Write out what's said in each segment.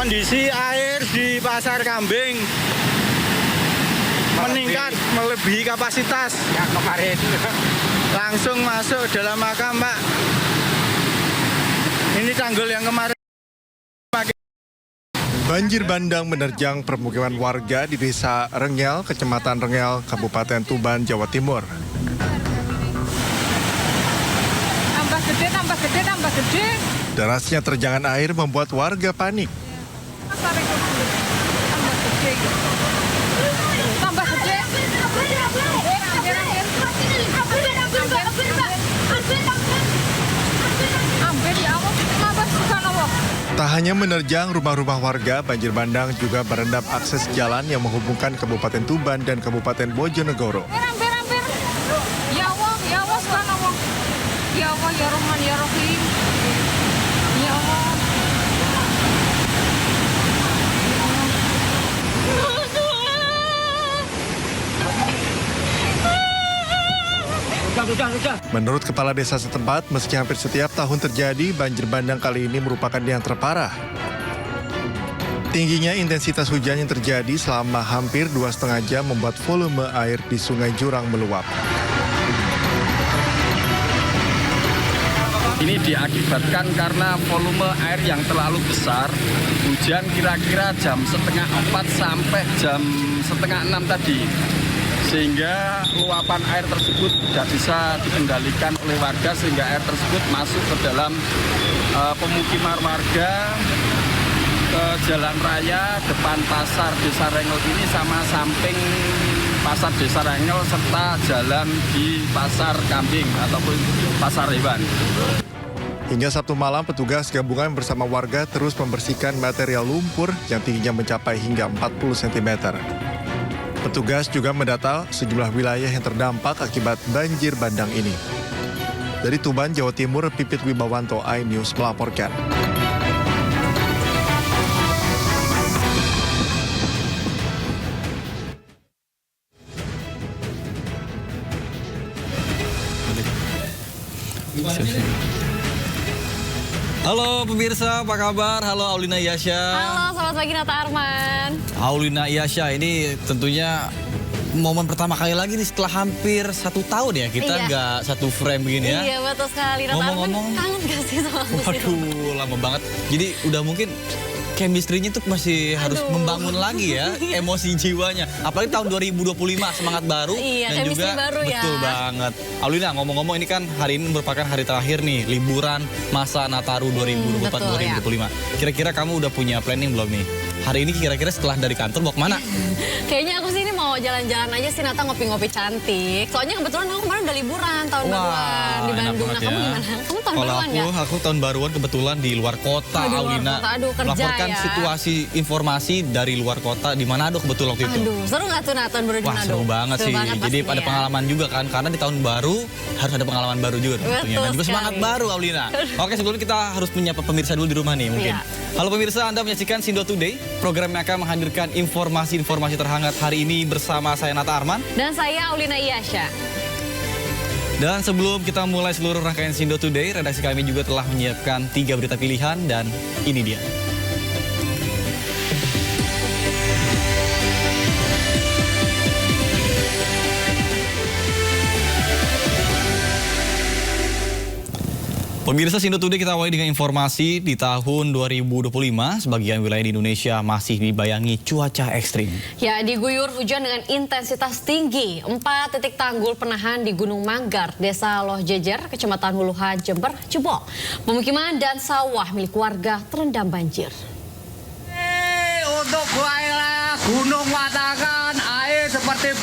Kondisi air di Pasar Kambing meningkat melebihi kapasitas. Ya kemarin. Langsung masuk dalam makam, Pak. Ini tanggul yang kemarin. Banjir bandang menerjang permukiman warga di Desa Rengel, Kecamatan Rengel, Kabupaten Tuban, Jawa Timur. Tambah gede, tambah gede, tambah gede. Derasnya terjangan air membuat warga panik. Tambah gede. Tambah gede. Hampir ya Allah, tambah subhanallah. Tak hanya menerjang rumah-rumah warga, banjir bandang juga merendam akses jalan yang menghubungkan Kabupaten Tuban dan Kabupaten Bojonegoro. Hampir. Ya Allah subhanallah. Ya Allah, ya Rahman, ya Rahim. Ya Allah. Menurut kepala desa setempat, meski hampir setiap tahun terjadi, banjir bandang kali ini merupakan yang terparah. Tingginya intensitas hujan yang terjadi selama hampir 2,5 jam membuat volume air di Sungai Jurang meluap. Ini diakibatkan karena volume air yang terlalu besar. Hujan kira-kira jam 3:30 sampai jam 5:30 tadi. Sehingga luapan air tersebut tidak bisa dikendalikan oleh warga, sehingga air tersebut masuk ke dalam pemukiman warga, ke jalan raya depan pasar Desa Rengel ini sama samping pasar Desa Rengel serta jalan di Pasar Kambing ataupun pasar hewan. Hingga Sabtu malam, petugas gabungan bersama warga terus membersihkan material lumpur yang tingginya mencapai hingga 40 cm. Petugas juga mendata sejumlah wilayah yang terdampak akibat banjir bandang ini. Dari Tuban, Jawa Timur, Pipit Wibawanto, iNews melaporkan. Halo pemirsa, apa kabar? Halo Aulina Iyasya. Halo, selamat pagi Nata Arman. Aulina Iyasya, ini tentunya momen pertama kali lagi nih setelah hampir 1 tahun ya kita nggak satu frame begini ya. Iya betul sekali. Nata Arman kangen gak sih sama aku? Waduh, lama banget. Jadi udah mungkin chemistry-nya tuh masih harus membangun lagi ya emosi jiwanya. Apalagi tahun 2025 semangat baru dan juga baru betul banget. Aulina, ngomong-ngomong ini kan hari ini merupakan hari terakhir nih liburan masa Nataru 2024-2025. Kira-kira kamu udah punya planning belum nih? Hari ini kira-kira setelah dari kantor mau kemana? Kayaknya aku sih ini mau jalan-jalan aja sih Nata, ngopi-ngopi cantik. Soalnya kebetulan aku kemarin udah liburan tahun baruan di Bandung. Nah kamu gimana? Kamu tahun baruan nggak? Kalau aku tahun baruan kebetulan di luar kota, Aulina. Melaporkan situasi informasi dari luar kota di Manado kebetulan waktu itu. Aduh, seru nggak tuh tahun baru di Manado? Wah, seru banget sih. Jadi ada pengalaman juga kan, karena di tahun baru harus ada pengalaman baru juga tentunya. Dan juga semangat baru, Aulina. Oke, sebelumnya kita harus menyapa pemirsa dulu di rumah nih mungkin. Halo pemirsa, Anda menyaksikan Sindo Today, program yang akan menghadirkan informasi-informasi terhangat hari ini bersama saya Nata Arman. Dan saya Aulina Iyasya. Dan sebelum kita mulai seluruh rangkaian Sindo Today, redaksi kami juga telah menyiapkan 3 berita pilihan dan ini dia. Pemirsa Sindo Today, kita awali dengan informasi di tahun 2025, sebagian wilayah di Indonesia masih dibayangi cuaca ekstrim. Ya, diguyur hujan dengan intensitas tinggi. 4 titik tanggul penahan di Gunung Manggar, Desa Loh Jejer, Kecamatan Huluhan, Jember, jebol. Pemukiman dan sawah milik warga terendam banjir. Untuk wilayah Gunung Watakan, air seperti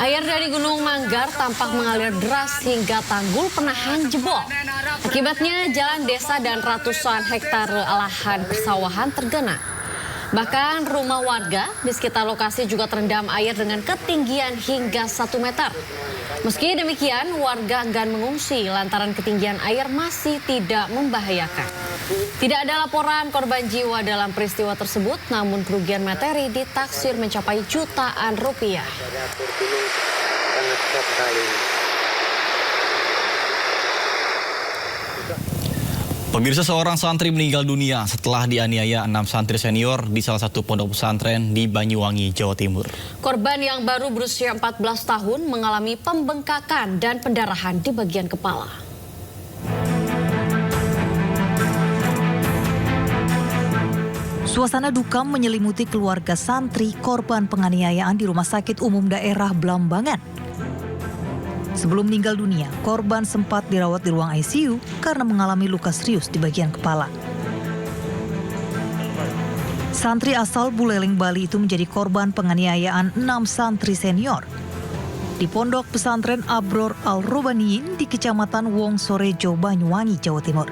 Air dari Gunung Manggar tampak mengalir deras hingga tanggul penahan jebol. Akibatnya jalan desa dan ratusan hektar lahan persawahan tergenang. Bahkan rumah warga di sekitar lokasi juga terendam air dengan ketinggian hingga 1 meter. Meski demikian, warga enggan mengungsi lantaran ketinggian air masih tidak membahayakan. Tidak ada laporan korban jiwa dalam peristiwa tersebut, namun kerugian materi ditaksir mencapai jutaan rupiah. Pemirsa, seorang santri meninggal dunia setelah dianiaya 6 santri senior di salah satu pondok pesantren di Banyuwangi, Jawa Timur. Korban yang baru berusia 14 tahun mengalami pembengkakan dan pendarahan di bagian kepala. Suasana duka menyelimuti keluarga santri korban penganiayaan di Rumah Sakit Umum Daerah Blambangan. Sebelum meninggal dunia, korban sempat dirawat di ruang ICU karena mengalami luka serius di bagian kepala. Santri asal Buleleng, Bali itu menjadi korban penganiayaan 6 santri senior di Pondok Pesantren Abror Al-Robaniyin di Kecamatan Wongsorejo, Banyuwangi, Jawa Timur.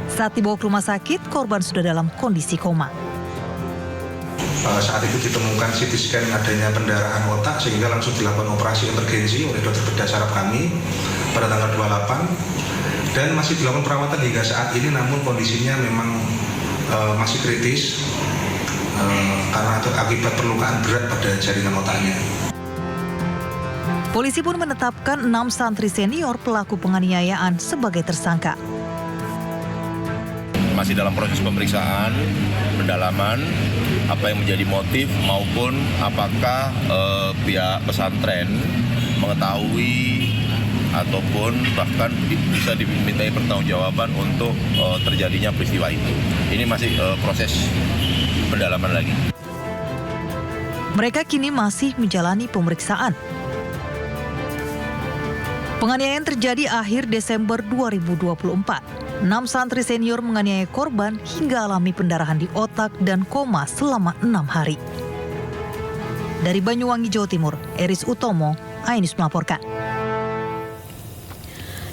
Saat dibawa ke rumah sakit, korban sudah dalam kondisi koma. Saat itu ditemukan CT scan adanya pendarahan otak sehingga langsung dilakukan operasi emergensi oleh dokter bedah saraf kami pada tanggal 28 dan masih dilakukan perawatan hingga saat ini, namun kondisinya memang masih kritis karena akibat perlukaan berat pada jaringan otaknya. Polisi pun menetapkan 6 santri senior pelaku penganiayaan sebagai tersangka. Masih dalam proses pemeriksaan, pendalaman, apa yang menjadi motif maupun apakah pihak pesantren mengetahui ataupun bahkan bisa dimintai pertanggungjawaban untuk terjadinya peristiwa itu. Ini masih proses pendalaman lagi. Mereka kini masih menjalani pemeriksaan. Penganiayaan terjadi akhir Desember 2024. 6 santri senior menganiaya korban hingga alami pendarahan di otak dan koma selama 6 hari. Dari Banyuwangi, Jawa Timur, Eris Utomo, iNews melaporkan.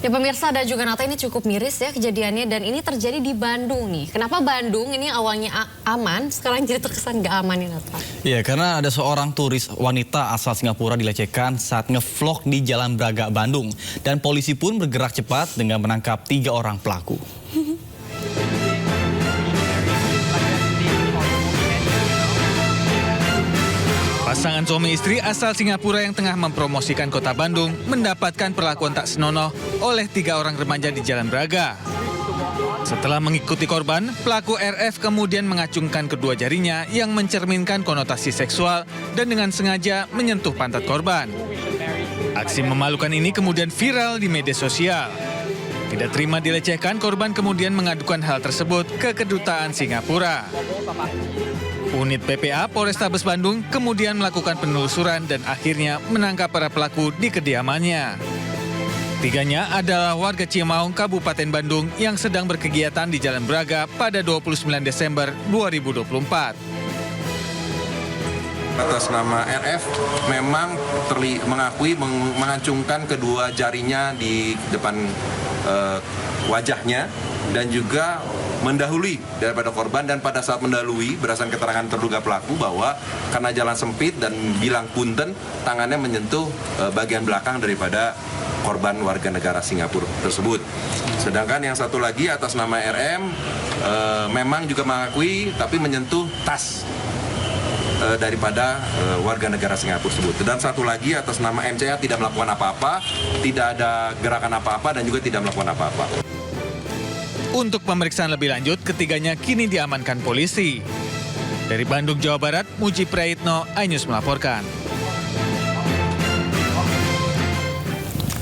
Ya pemirsa, dan juga Nata, ini cukup miris ya kejadiannya, dan ini terjadi di Bandung nih. Kenapa Bandung ini awalnya aman, sekarang jadi terkesan gak aman nih, Nata? Iya, karena ada seorang turis wanita asal Singapura dilecehkan saat ngevlog di Jalan Braga, Bandung. Dan polisi pun bergerak cepat dengan menangkap 3 orang pelaku. Pasangan suami istri asal Singapura yang tengah mempromosikan kota Bandung mendapatkan perlakuan tak senonoh oleh 3 orang remaja di Jalan Braga. Setelah mengikuti korban, pelaku RF kemudian mengacungkan kedua jarinya yang mencerminkan konotasi seksual dan dengan sengaja menyentuh pantat korban. Aksi memalukan ini kemudian viral di media sosial. Tidak terima dilecehkan, korban kemudian mengadukan hal tersebut ke Kedutaan Singapura. Unit PPA Polrestabes Bandung kemudian melakukan penelusuran dan akhirnya menangkap para pelaku di kediamannya. 3-nya adalah warga Cimaung, Kabupaten Bandung yang sedang berkegiatan di Jalan Braga pada 29 Desember 2024. Atas nama RF memang mengakui mengacungkan kedua jarinya di depan wajahnya dan juga mendahului daripada korban, dan pada saat mendahului berdasarkan keterangan terduga pelaku bahwa karena jalan sempit dan bilang punten, tangannya menyentuh bagian belakang daripada korban warga negara Singapura tersebut. Sedangkan yang satu lagi atas nama RM memang juga mengakui tapi menyentuh tas daripada warga negara Singapura tersebut. Dan satu lagi atas nama MCA tidak melakukan apa-apa, tidak ada gerakan apa-apa dan juga tidak melakukan apa-apa. Untuk pemeriksaan lebih lanjut, ketiganya kini diamankan polisi. Dari Bandung, Jawa Barat, Muji Prayitno, iNews melaporkan.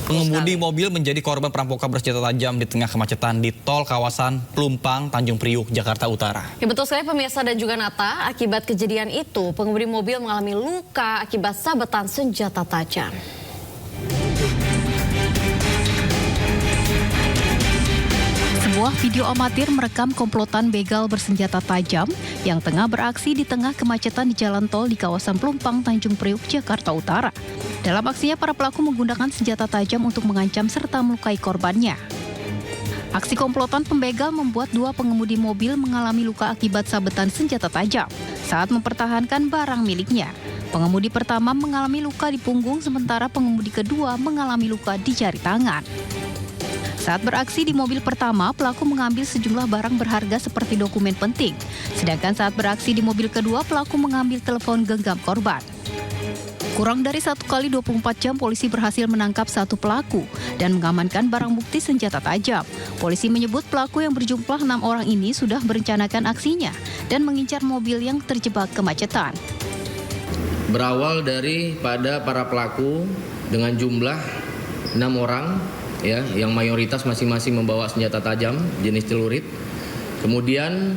Pengemudi mobil menjadi korban perampokan bersenjata tajam di tengah kemacetan di tol kawasan Pelumpang, Tanjung Priuk, Jakarta Utara. Ya betul sekali pemirsa dan juga Nata, akibat kejadian itu pengemudi mobil mengalami luka akibat sabetan senjata tajam. Sebuah video amatir merekam komplotan begal bersenjata tajam yang tengah beraksi di tengah kemacetan di jalan tol di kawasan Pelumpang, Tanjung Priuk, Jakarta Utara. Dalam aksinya, para pelaku menggunakan senjata tajam untuk mengancam serta melukai korbannya. Aksi komplotan pembegal membuat 2 pengemudi mobil mengalami luka akibat sabetan senjata tajam saat mempertahankan barang miliknya. Pengemudi pertama mengalami luka di punggung, sementara pengemudi kedua mengalami luka di jari tangan. Saat beraksi di mobil pertama, pelaku mengambil sejumlah barang berharga seperti dokumen penting. Sedangkan saat beraksi di mobil kedua, pelaku mengambil telepon genggam korban. Kurang dari 1 kali 24 jam, polisi berhasil menangkap 1 pelaku dan mengamankan barang bukti senjata tajam. Polisi menyebut pelaku yang berjumlah 6 orang ini sudah merencanakan aksinya dan mengincar mobil yang terjebak kemacetan. Berawal dari pada para pelaku dengan jumlah 6 orang ya, yang mayoritas masing-masing membawa senjata tajam jenis celurit. Kemudian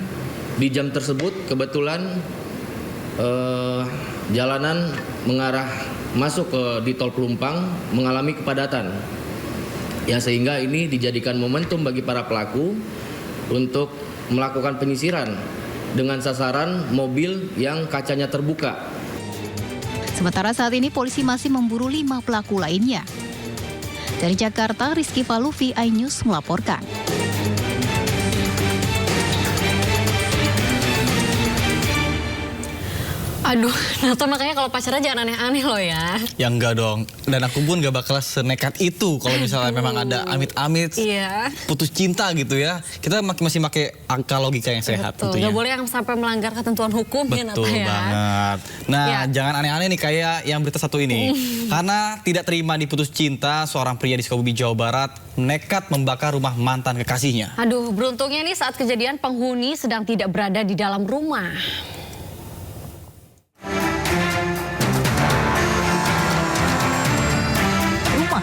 di jam tersebut kebetulan jalanan mengarah masuk di tol Pelumpang mengalami kepadatan. Ya, sehingga ini dijadikan momentum bagi para pelaku untuk melakukan penyisiran dengan sasaran mobil yang kacanya terbuka. Sementara saat ini polisi masih memburu 5 pelaku lainnya. Dari Jakarta, Rizky Faluvi, iNews melaporkan. Aduh, Nato makanya kalau pacaran jangan aneh-aneh loh ya. Ya enggak dong. Dan aku pun gak bakal senekat itu kalau misalnya memang ada amit-amit putus cinta gitu ya. Kita masih pakai angka logika yang sehat tentunya. Gak boleh yang sampai melanggar ketentuan hukum ya Nato ya. Betul banget. Nah, jangan aneh-aneh nih kayak yang berita satu ini. Karena tidak terima diputus cinta, seorang pria di Sukabumi, Jawa Barat nekat membakar rumah mantan kekasihnya. Aduh, beruntungnya nih saat kejadian penghuni sedang tidak berada di dalam rumah.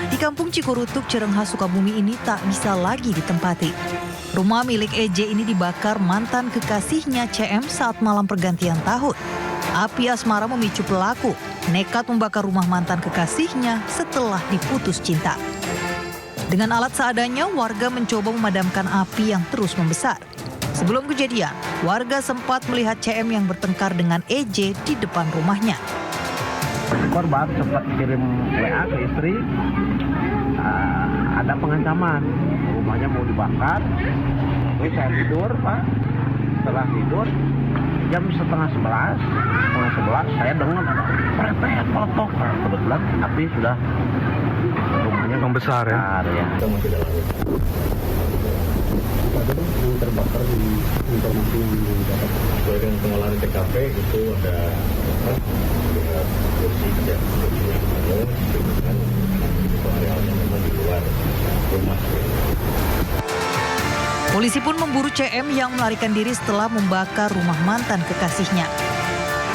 Di kampung Cikurutuk, Cirenghas, Sukabumi ini tak bisa lagi ditempati. Rumah milik EJ ini dibakar mantan kekasihnya CM saat malam pergantian tahun. Api asmara memicu pelaku nekat membakar rumah mantan kekasihnya setelah diputus cinta. Dengan alat seadanya, warga mencoba memadamkan api yang terus membesar. Sebelum kejadian, warga sempat melihat CM yang bertengkar dengan EJ di depan rumahnya. Korban sempat kirim WA ke istri, ada pengancaman, rumahnya mau dibakar. Terus saya tidur, Pak. Setelah tidur, jam setengah 11 saya dengar pret peletok. Kebetulan api sudah rumahnya membesar ya. Ada yang terbakar di informasi yang didapat sesuai dengan pengolahan TKP itu ada kursi kerja dengan arealnya memang di luar rumah. Polisi pun memburu CM yang melarikan diri setelah membakar rumah mantan kekasihnya.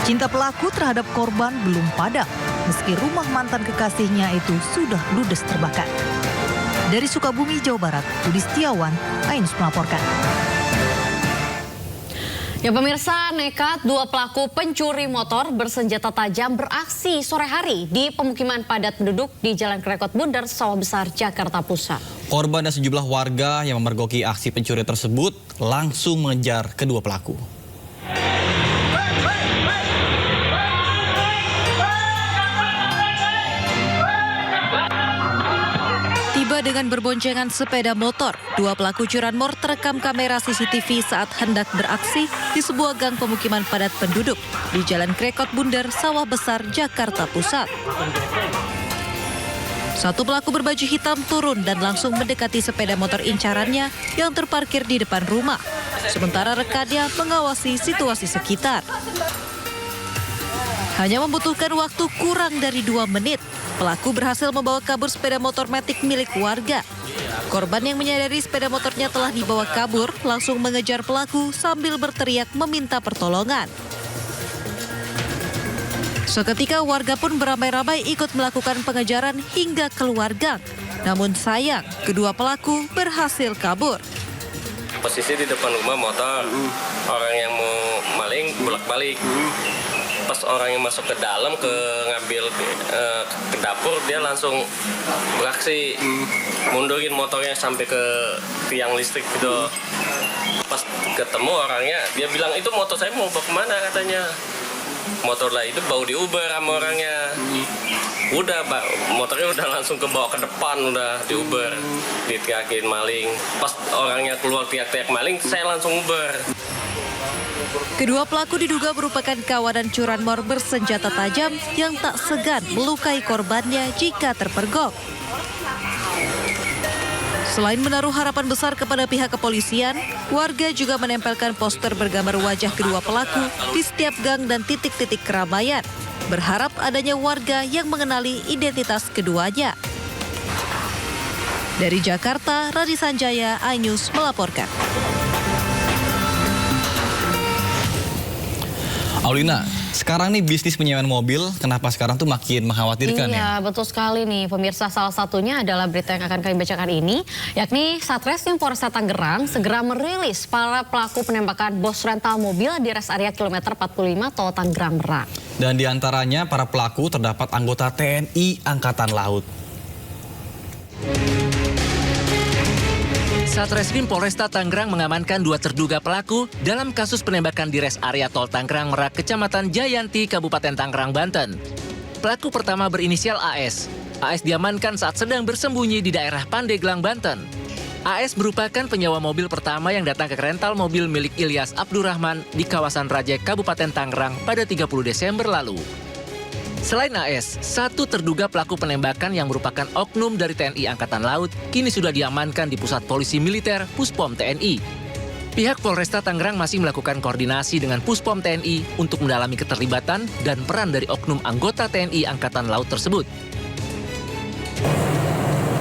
Cinta pelaku terhadap korban belum padam, meski rumah mantan kekasihnya itu sudah ludes terbakar. Dari Sukabumi, Jawa Barat, Budi Setiawan, iNews melaporkan. Ya pemirsa, nekat 2 pelaku pencuri motor bersenjata tajam beraksi sore hari di pemukiman padat penduduk di Jalan Krekot Bundar, Sawah Besar, Jakarta Pusat. Korban dan sejumlah warga yang memergoki aksi pencuri tersebut langsung mengejar kedua pelaku. Dengan berboncengan sepeda motor, 2 pelaku curanmor terekam kamera CCTV saat hendak beraksi di sebuah gang pemukiman padat penduduk di Jalan Krekot Bundar, Sawah Besar, Jakarta Pusat. Satu pelaku berbaju hitam turun dan langsung mendekati sepeda motor incarannya yang terparkir di depan rumah, sementara rekannya mengawasi situasi sekitar. Hanya membutuhkan waktu kurang dari 2 menit, pelaku berhasil membawa kabur sepeda motor Matic milik warga. Korban yang menyadari sepeda motornya telah dibawa kabur langsung mengejar pelaku sambil berteriak meminta pertolongan. Seketika warga pun beramai-ramai ikut melakukan pengejaran hingga keluar gang. Namun sayang, kedua pelaku berhasil kabur. Posisi di depan rumah motor, orang yang mau maling bolak-balik. Pas orang yang masuk ke dalam ngambil ke dapur, dia langsung beraksi mundurin motornya sampai ke tiang listrik gitu. Pas ketemu orangnya, dia bilang itu motor saya mau bawa kemana katanya. Motor lah itu bawa diuber sama orangnya. Udah motornya udah langsung kebawa ke depan, udah diuber, diteriakin maling. Pas orangnya keluar teriak-teriak maling, saya langsung uber. Kedua pelaku diduga merupakan kawanan curanmor bersenjata tajam yang tak segan melukai korbannya jika terpergok. Selain menaruh harapan besar kepada pihak kepolisian, warga juga menempelkan poster bergambar wajah kedua pelaku di setiap gang dan titik-titik keramaian, berharap adanya warga yang mengenali identitas keduanya. Dari Jakarta, Radi Sanjaya, iNews melaporkan. Aulina, sekarang nih bisnis penyewaan mobil, kenapa sekarang tuh makin mengkhawatirkan ya? Iya, betul sekali nih pemirsa. Salah satunya adalah berita yang akan kami bacakan ini, yakni Satreskrim Polresta Tangerang segera merilis para pelaku penembakan bos rental mobil di rest area kilometer 45 Tol Tangerang Merak. Dan diantaranya para pelaku terdapat anggota TNI Angkatan Laut. Satreskrim Polresta Tangerang mengamankan 2 terduga pelaku dalam kasus penembakan di rest area Tol Tangerang Merak, Kecamatan Jayanti, Kabupaten Tangerang, Banten. Pelaku pertama berinisial AS. AS diamankan saat sedang bersembunyi di daerah Pandeglang, Banten. AS merupakan penyewa mobil pertama yang datang ke rental mobil milik Ilyas Abdurrahman di kawasan Rajek, Kabupaten Tangerang pada 30 Desember lalu. Selain AS, 1 terduga pelaku penembakan yang merupakan oknum dari TNI Angkatan Laut kini sudah diamankan di Pusat Polisi Militer Puspom TNI. Pihak Polresta Tangerang masih melakukan koordinasi dengan Puspom TNI untuk mendalami keterlibatan dan peran dari oknum anggota TNI Angkatan Laut tersebut.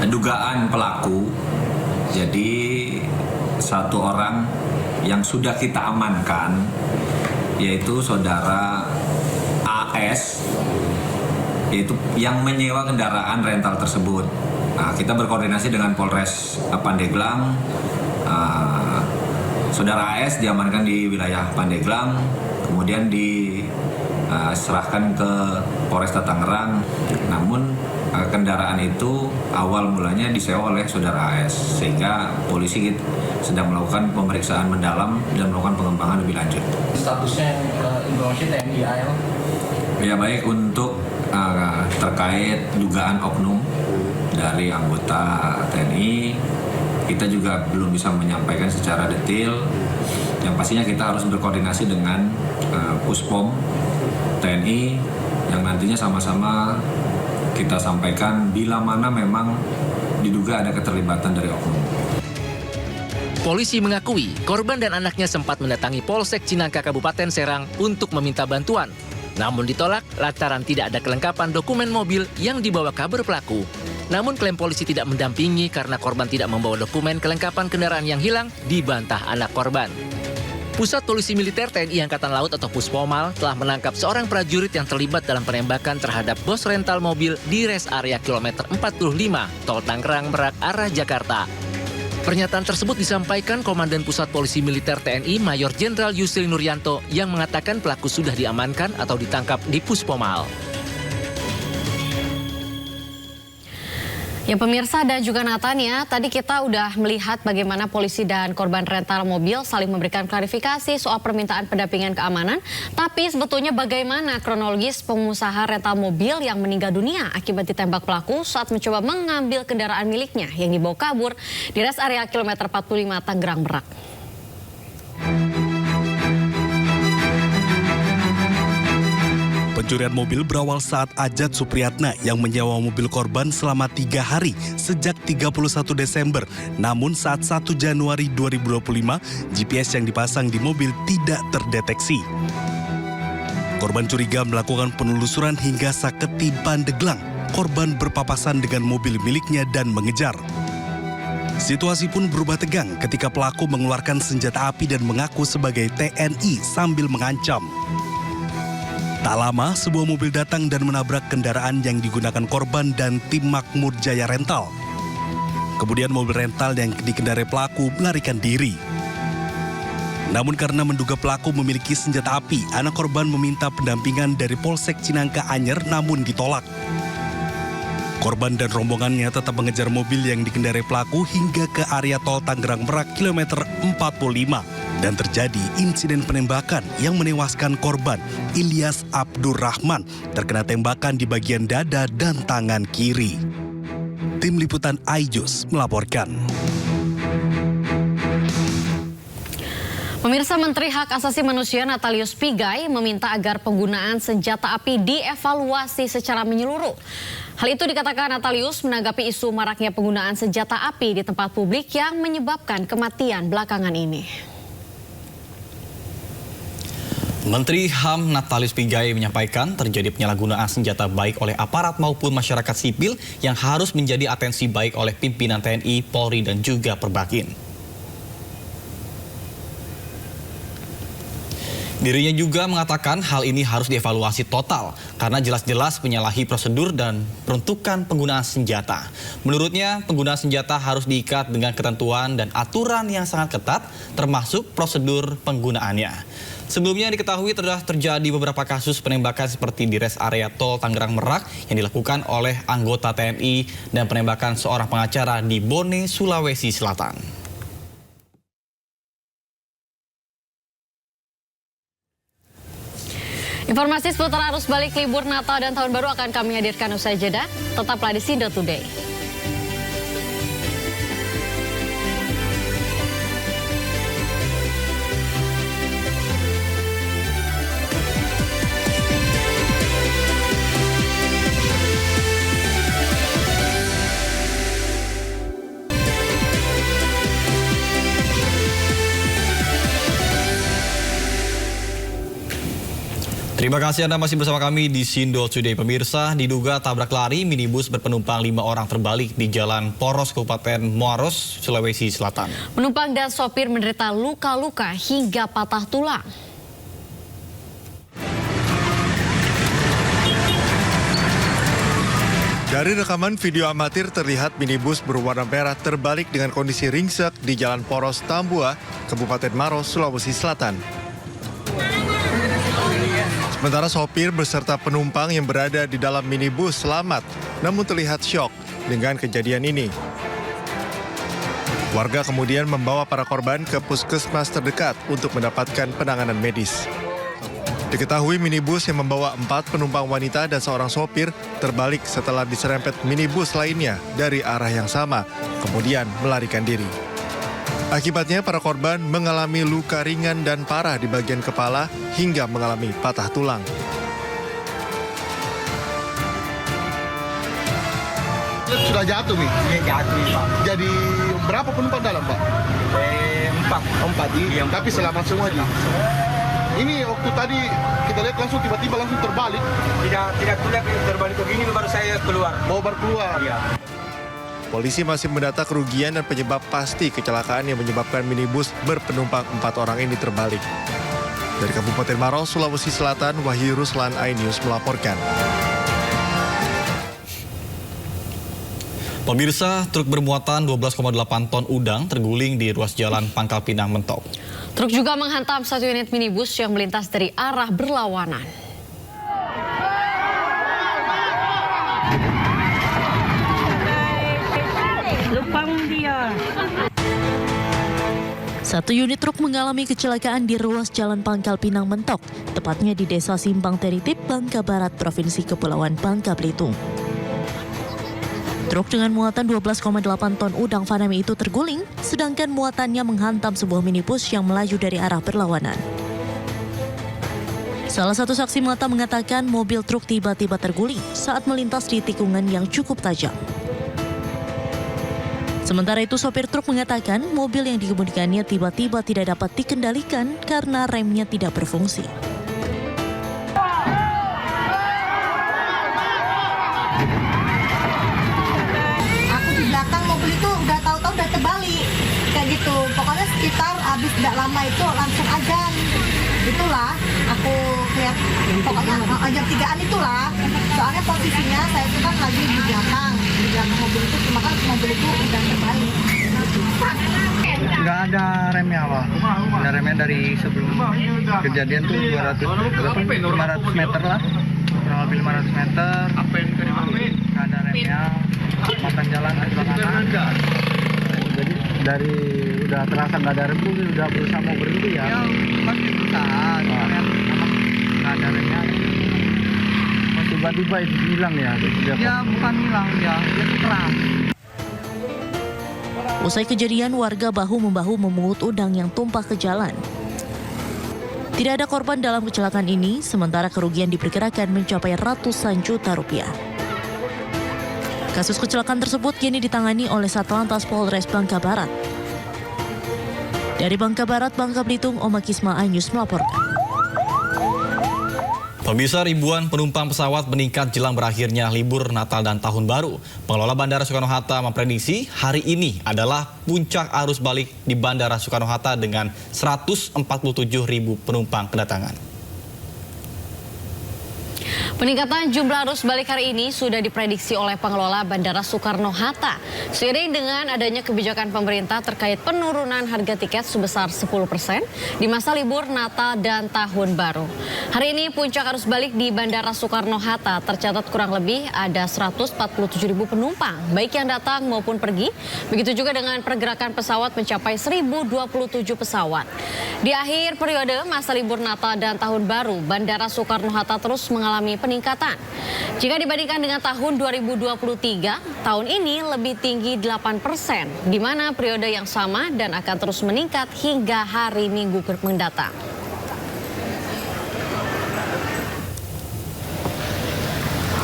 Dugaan pelaku, jadi 1 orang yang sudah kita amankan, yaitu saudara AS, yaitu yang menyewa kendaraan rental tersebut. Nah, kita berkoordinasi dengan Polres Pandeglang. Saudara AS diamankan di wilayah Pandeglang, kemudian diserahkan ke Polresta Tangerang. Namun kendaraan itu awal mulanya disewa oleh saudara AS, sehingga polisi sedang melakukan pemeriksaan mendalam dan melakukan pengembangan lebih lanjut. Statusnya informasi TNI AL? Ya, baik, untuk terkait dugaan oknum dari anggota TNI, kita juga belum bisa menyampaikan secara detail. Yang pastinya kita harus berkoordinasi dengan Puspom TNI yang nantinya sama-sama kita sampaikan bila mana memang diduga ada keterlibatan dari oknum. Polisi mengakui korban dan anaknya sempat mendatangi Polsek Cinangka Kabupaten Serang untuk meminta bantuan. Namun ditolak lantaran tidak ada kelengkapan dokumen mobil yang dibawa kabur pelaku. Namun klaim polisi tidak mendampingi karena korban tidak membawa dokumen kelengkapan kendaraan yang hilang, dibantah anak korban. Pusat Polisi Militer TNI Angkatan Laut atau Puspomal telah menangkap seorang prajurit yang terlibat dalam penembakan terhadap bos rental mobil di rest area kilometer 45 Tol Tangerang Merak arah Jakarta. Pernyataan tersebut disampaikan Komandan Pusat Polisi Militer TNI Mayor Jenderal Yusri Nuryanto yang mengatakan pelaku sudah diamankan atau ditangkap di Puspomal. Ya pemirsa dan juga Nathan, ya, tadi kita udah melihat bagaimana polisi dan korban rental mobil saling memberikan klarifikasi soal permintaan pendampingan keamanan. Tapi sebetulnya bagaimana kronologis pengusaha rental mobil yang meninggal dunia akibat ditembak pelaku saat mencoba mengambil kendaraan miliknya yang dibawa kabur di rest area kilometer 45 Tangerang Merak. Pencurian mobil berawal saat Ajat Supriyatna yang menyewa mobil korban selama 3 hari sejak 31 Desember. Namun saat 1 Januari 2025, GPS yang dipasang di mobil tidak terdeteksi. Korban curiga melakukan penelusuran hingga Saketi Pandeglang. Korban berpapasan dengan mobil miliknya dan mengejar. Situasi pun berubah tegang ketika pelaku mengeluarkan senjata api dan mengaku sebagai TNI sambil mengancam. Tak lama, sebuah mobil datang dan menabrak kendaraan yang digunakan korban dan tim Makmur Jaya Rental. Kemudian mobil rental yang dikendarai pelaku melarikan diri. Namun karena menduga pelaku memiliki senjata api, anak korban meminta pendampingan dari Polsek Cinangka Anyer namun ditolak. Korban dan rombongannya tetap mengejar mobil yang dikendarai pelaku hingga ke area Tol Tangerang Merak kilometer 45. Dan terjadi insiden penembakan yang menewaskan korban Ilyas Abdurrahman terkena tembakan di bagian dada dan tangan kiri. Tim Liputan iNews melaporkan. Pemirsa, Menteri Hak Asasi Manusia Natalius Pigai meminta agar penggunaan senjata api dievaluasi secara menyeluruh. Hal itu dikatakan Natalius menanggapi isu maraknya penggunaan senjata api di tempat publik yang menyebabkan kematian belakangan ini. Menteri HAM Natalius Pigai menyampaikan terjadi penyalahgunaan senjata baik oleh aparat maupun masyarakat sipil yang harus menjadi atensi baik oleh pimpinan TNI, Polri, dan juga Perbakin. Dirinya juga mengatakan hal ini harus dievaluasi total karena jelas-jelas menyalahi prosedur dan peruntukan penggunaan senjata. Menurutnya, penggunaan senjata harus diikat dengan ketentuan dan aturan yang sangat ketat termasuk prosedur penggunaannya. Sebelumnya diketahui telah terjadi beberapa kasus penembakan seperti di res area tol Tangerang Merak yang dilakukan oleh anggota TNI dan penembakan seorang pengacara di Bone, Sulawesi Selatan. Informasi seputar arus balik libur Natal dan Tahun Baru akan kami hadirkan usai jeda. Tetaplah di Sindo Today. Terima kasih Anda masih bersama kami di Sindo Today. Pemirsa, diduga tabrak lari minibus berpenumpang 5 orang terbalik di Jalan Poros, Kabupaten Muaros, Sulawesi Selatan. Penumpang dan sopir menderita luka-luka hingga patah tulang. Dari rekaman video amatir terlihat minibus berwarna merah terbalik dengan kondisi ringsek di Jalan Poros, Tambua, Kabupaten Maros, Sulawesi Selatan. Sementara sopir beserta penumpang yang berada di dalam minibus selamat, namun terlihat syok dengan kejadian ini. Warga kemudian membawa para korban ke puskesmas terdekat untuk mendapatkan penanganan medis. Diketahui minibus yang membawa 4 penumpang wanita dan seorang sopir terbalik setelah diserempet minibus lainnya dari arah yang sama, kemudian melarikan diri. Akibatnya para korban mengalami luka ringan dan parah di bagian kepala hingga mengalami patah tulang. Sudah jatuh nih? Iya jatuh Pak. Jadi berapa penumpang dalam Pak? 4. Iya, tapi selamat semua nih. Ini waktu tadi kita lihat langsung tiba-tiba langsung terbalik. Tidak terbalik begini baru saya keluar. Oh baru keluar? Iya. Polisi masih mendata kerugian dan penyebab pasti kecelakaan yang menyebabkan minibus berpenumpang 4 orang ini terbalik. Dari Kabupaten Maros, Sulawesi Selatan, Wahyu Ruslan, iNews melaporkan. Pemirsa, truk bermuatan 12,8 ton udang terguling di ruas jalan Pangkal Pinang Mentok. Truk juga menghantam 1 unit minibus yang melintas dari arah berlawanan. Satu unit truk mengalami kecelakaan di ruas Jalan Pangkal Pinang Mentok, tepatnya di Desa Simpang Teritip, Bangka Barat, Provinsi Kepulauan Bangka Belitung. Truk dengan muatan 12,8 ton udang faname itu terguling, sedangkan muatannya menghantam sebuah minibus yang melaju dari arah berlawanan. Salah satu saksi mata mengatakan mobil truk tiba-tiba terguling saat melintas di tikungan yang cukup tajam. Sementara itu, sopir truk mengatakan mobil yang dikemudikannya tiba-tiba tidak dapat dikendalikan karena remnya tidak berfungsi. Aku di belakang mobil itu udah tahu-tahu udah terbalik, kayak gitu. Pokoknya sekitar habis tidak lama itu langsung azan. Itulah aku lihat, pokoknya jam 3-an itulah. Soalnya posisinya saya itu kan lagi di belakang mobil itu, cuma kan mobil itu udah terbalik. Nggak ada remnya Pak. Ada remnya dari sebelum kejadian tuh 500 meter lah. Kurang lebih 500 meter. Nggak ada remnya. Makan jalan di belakang. Jadi dari udah terasa nggak ada rem tuh udah berusaha mau berhenti ya. Ya pasti berusaha. Nggak ada remnya. Tiba-tiba itu hilang ya? Ya bukan hilang ya, dia keras. Usai kejadian, warga bahu-membahu memungut udang yang tumpah ke jalan. Tidak ada korban dalam kecelakaan ini, sementara kerugian diperkirakan mencapai ratusan juta rupiah. Kasus kecelakaan tersebut kini ditangani oleh Satlantas Polres Bangka Barat. Dari Bangka Barat, Bangka Belitung, Oma Kisma, iNews melaporkan. Pemirsa, ribuan penumpang pesawat meningkat jelang berakhirnya libur Natal dan Tahun Baru. Pengelola Bandara Soekarno-Hatta memprediksi hari ini adalah puncak arus balik di Bandara Soekarno-Hatta dengan 147.000 penumpang kedatangan. Peningkatan jumlah arus balik hari ini sudah diprediksi oleh pengelola Bandara Soekarno-Hatta. Seiring dengan adanya kebijakan pemerintah terkait penurunan harga tiket sebesar 10% di masa libur Natal dan Tahun Baru. Hari ini puncak arus balik di Bandara Soekarno-Hatta tercatat kurang lebih ada 147.000 penumpang, baik yang datang maupun pergi. Begitu juga dengan pergerakan pesawat mencapai 1.027 pesawat. Di akhir periode masa libur Natal dan Tahun Baru, Bandara Soekarno-Hatta terus mengalami peningkatan. Jika dibandingkan dengan tahun 2023, tahun ini lebih tinggi 8%, di mana periode yang sama dan akan terus meningkat hingga hari Minggu mendatang.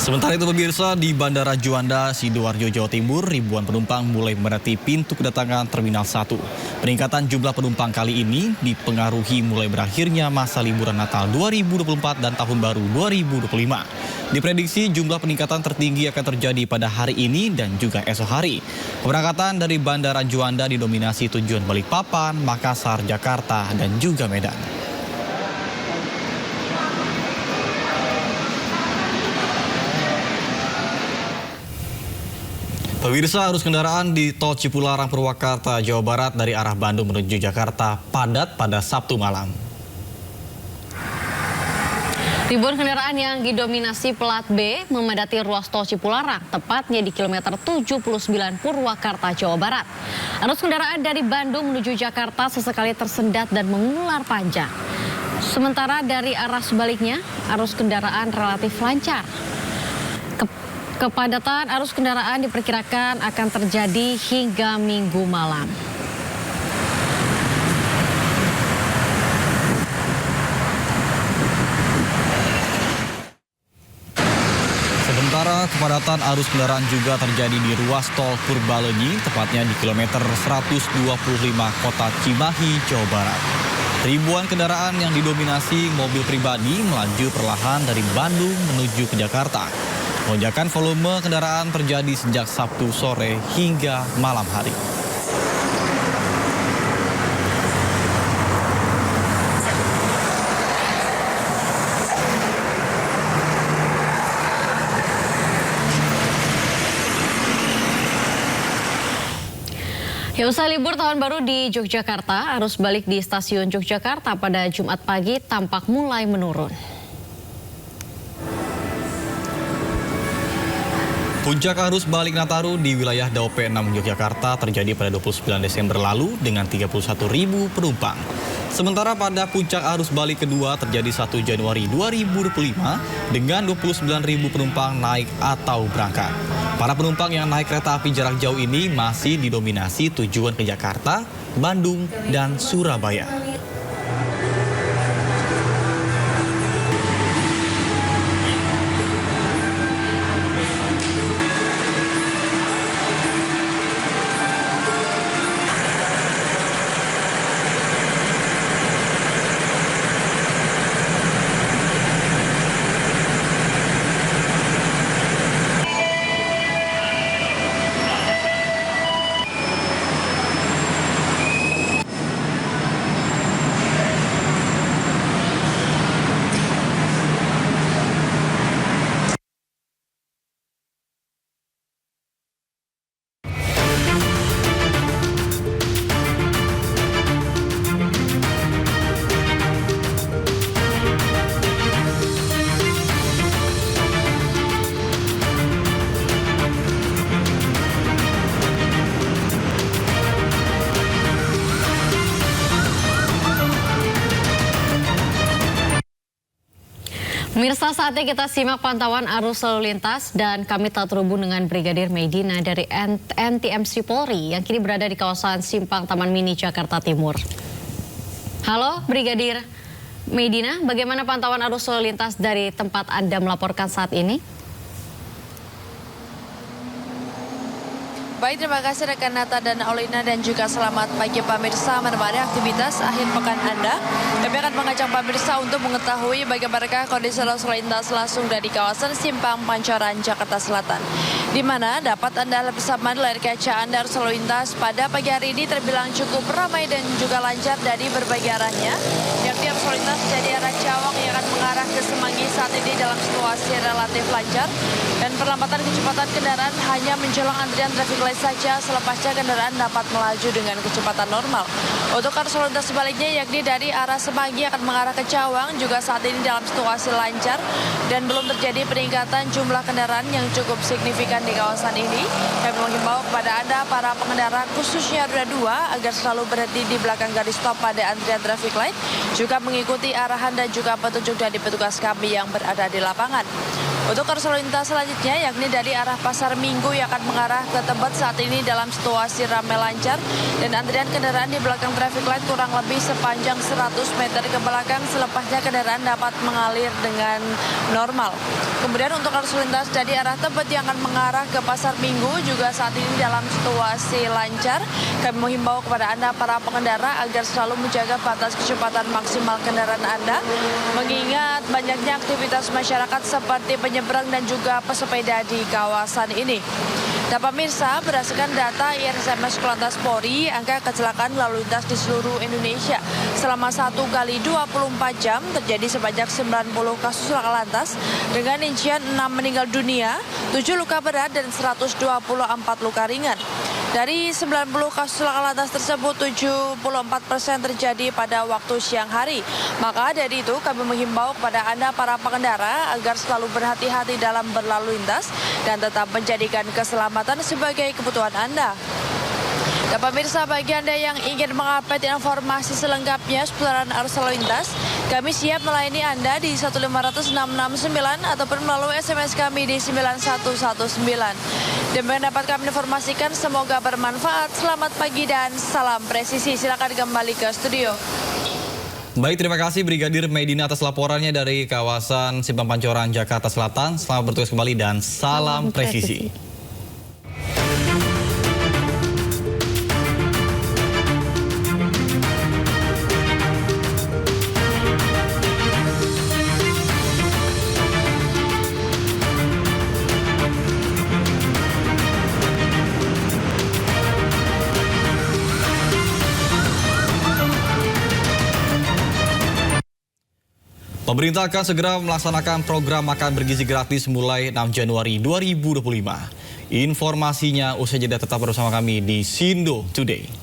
Sementara itu pemirsa, di Bandara Juanda, Sidoarjo, Jawa Timur, ribuan penumpang mulai memadati pintu kedatangan Terminal 1. Peningkatan jumlah penumpang kali ini dipengaruhi mulai berakhirnya masa liburan Natal 2024 dan Tahun Baru 2025. Diprediksi jumlah peningkatan tertinggi akan terjadi pada hari ini dan juga esok hari. Keberangkatan dari Bandara Juanda didominasi tujuan Balikpapan, Makassar, Jakarta, dan juga Medan. Pemirsa, arus kendaraan di Tol Cipularang Purwakarta, Jawa Barat dari arah Bandung menuju Jakarta padat pada Sabtu malam. Ribuan kendaraan yang didominasi plat B memadati ruas Tol Cipularang, tepatnya di kilometer 79 Purwakarta, Jawa Barat. Arus kendaraan dari Bandung menuju Jakarta sesekali tersendat dan mengular panjang. Sementara dari arah sebaliknya, arus kendaraan relatif lancar. Kepadatan arus kendaraan diperkirakan akan terjadi hingga Minggu malam. Sementara kepadatan arus kendaraan juga terjadi di ruas tol Purbalenyi, tepatnya di kilometer 125 Kota Cimahi, Jawa Barat. Ribuan kendaraan yang didominasi mobil pribadi melaju perlahan dari Bandung menuju ke Jakarta. Lonjakan volume kendaraan terjadi sejak Sabtu sore hingga malam hari. Ya, usai libur Tahun Baru di Yogyakarta, arus balik di stasiun Yogyakarta pada Jumat pagi tampak mulai menurun. Puncak arus balik Nataru di wilayah Daope 6 Yogyakarta terjadi pada 29 Desember lalu dengan 31.000 penumpang. Sementara pada puncak arus balik kedua terjadi 1 Januari 2025 dengan 29.000 penumpang naik atau berangkat. Para penumpang yang naik kereta api jarak jauh ini masih didominasi tujuan ke Jakarta, Bandung, dan Surabaya. Pemirsa, saatnya kita simak pantauan arus lalu lintas dan kami telah terhubung dengan Brigadir Medina dari NTMC Polri yang kini berada di kawasan Simpang Taman Mini Jakarta Timur. Halo Brigadir Medina, bagaimana pantauan arus lalu lintas dari tempat Anda melaporkan saat ini? Baik, terima kasih rekan Nata dan Aulina dan juga selamat pagi pemirsa menemani aktivitas akhir pekan Anda. Kami akan mengajak pemirsa untuk mengetahui bagaimana kondisi arus lalu lintas langsung dari kawasan Simpang Pancoran, Jakarta Selatan. Di mana dapat Anda lihat bersama di layar kaca Anda arus lalu lintas pada pagi hari ini terbilang cukup ramai dan juga lancar dari berbagai arahnya. Yakni arus lalu lintas dari arah Cawang yang akan mengarah ke Semanggi saat ini dalam situasi relatif lancar. Dan perlambatan kecepatan kendaraan hanya menjelang antrian traffic light saja, selepasnya kendaraan dapat melaju dengan kecepatan normal. Untuk arus lalu lintas sebaliknya, yakni dari arah Semanggi akan mengarah ke Cawang, juga saat ini dalam situasi lancar dan belum terjadi peningkatan jumlah kendaraan yang cukup signifikan di kawasan ini. Kami menghimbau kepada Anda, para pengendara khususnya roda 2, agar selalu berhenti di belakang garis stop pada antrian traffic light, juga mengikuti arahan dan juga petunjuk dari petugas kami yang berada di lapangan. Untuk arus lalu lintas selanjutnya, yakni dari arah Pasar Minggu yang akan mengarah ke Tebet saat ini dalam situasi ramai lancar dan antrian kendaraan di belakang traffic light kurang lebih sepanjang 100 meter ke belakang, selepasnya kendaraan dapat mengalir dengan normal. Kemudian untuk arus lintas dari arah Tebet yang akan mengarah ke Pasar Minggu juga saat ini dalam situasi lancar. Kami menghimbau kepada Anda, para pengendara, agar selalu menjaga batas kecepatan maksimal kendaraan Anda, mengingat banyaknya aktivitas masyarakat seperti penyeberang dan juga pesepeda di kawasan ini. Dan pemirsa, berdasarkan data IRSMS Kulantas Polri, angka kecelakaan lalu lintas di seluruh Indonesia selama 1 kali 24 jam terjadi sebanyak 90 kasus laka lantas dengan rincian 6 meninggal dunia, 7 luka berat dan 124 luka ringan. Dari 90 kasus laka lantas tersebut, 74% terjadi pada waktu siang hari. Maka dari itu kami menghimbau kepada Anda, para pengendara, agar selalu berhati-hati dalam berlalu lintas dan tetap menjadikan keselamatan sebagai kebutuhan Anda. Dan pemirsa, bagi Anda yang ingin mengupdate informasi selengkapnya seputaran arus lalu lintas, kami siap melayani Anda di 1500669 ataupun melalui SMS kami di 9119. Demikian dapat kami informasikan, semoga bermanfaat. Selamat pagi dan salam presisi. Silakan kembali ke studio. Baik, terima kasih Brigadir Medina atas laporannya dari kawasan Simpang Pancoran, Jakarta Selatan. Selamat bertugas kembali dan salam presisi. Pemerintah akan segera melaksanakan program makan bergizi gratis mulai 6 Januari 2025. Informasinya usai jeda, tetap bersama kami di Sindo Today.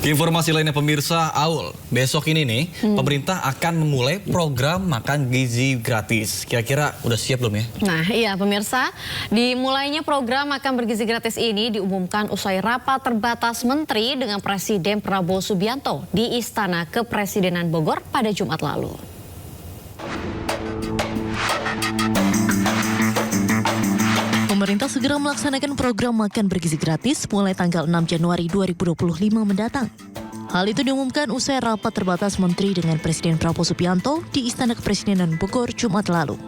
Informasi lainnya pemirsa, Aul, besok ini nih pemerintah akan memulai program makan gizi gratis. Kira-kira udah siap belum ya? Nah iya pemirsa, dimulainya program makan bergizi gratis ini diumumkan usai rapat terbatas menteri dengan Presiden Prabowo Subianto di Istana Kepresidenan Bogor pada Jumat lalu. Pemerintah segera melaksanakan program makan bergizi gratis mulai tanggal 6 Januari 2025 mendatang. Hal itu diumumkan usai rapat terbatas menteri dengan Presiden Prabowo Subianto di Istana Kepresidenan Bogor Jumat lalu.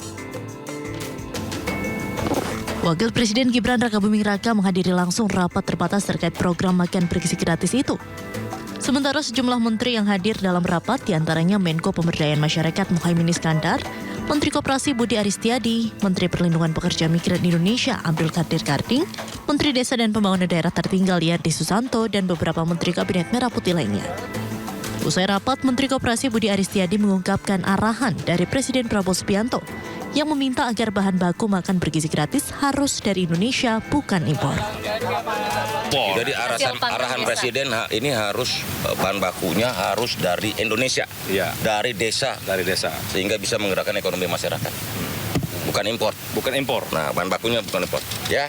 Wakil Presiden Gibran Rakabuming Raka menghadiri langsung rapat terbatas terkait program makan bergizi gratis itu. Sementara sejumlah menteri yang hadir dalam rapat, diantaranya Menko Pemberdayaan Masyarakat Muhaimin Iskandar, Menteri Koperasi Budi Aristiadi, Menteri Perlindungan Pekerja Migran Indonesia Abdul Qadir Karding, Menteri Desa dan Pembangunan Daerah Tertinggal Yadi Susanto, dan beberapa Menteri Kabinet Merah Putih lainnya. Usai rapat, Menteri Koperasi Budi Aristiadi mengungkapkan arahan dari Presiden Prabowo Subianto yang meminta agar bahan baku makan bergizi gratis harus dari Indonesia, bukan impor. Jadi arahan Presiden ini harus bahan bakunya harus dari Indonesia, dari desa, sehingga bisa menggerakkan ekonomi masyarakat. Bukan impor. Nah, bahan bakunya bukan impor. Ya.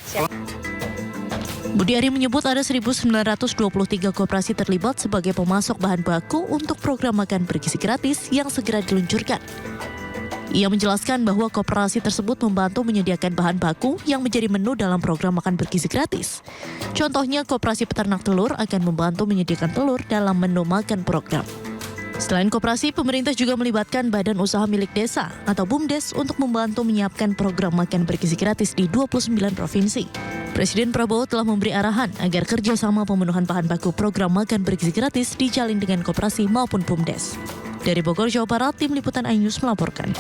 Budiari menyebut ada 1.923 koperasi terlibat sebagai pemasok bahan baku untuk program makan bergizi gratis yang segera diluncurkan. Ia menjelaskan bahwa koperasi tersebut membantu menyediakan bahan baku yang menjadi menu dalam program makan bergizi gratis. Contohnya, koperasi peternak telur akan membantu menyediakan telur dalam menu makan program. Selain koperasi, pemerintah juga melibatkan Badan Usaha Milik Desa atau BUMDes untuk membantu menyiapkan program makan bergizi gratis di 29 provinsi. Presiden Prabowo telah memberi arahan agar kerjasama pemenuhan bahan baku program makan bergizi gratis dijalin dengan koperasi maupun BUMDes. Dari Bogor, Jawa Barat, Tim Liputan iNews melaporkan.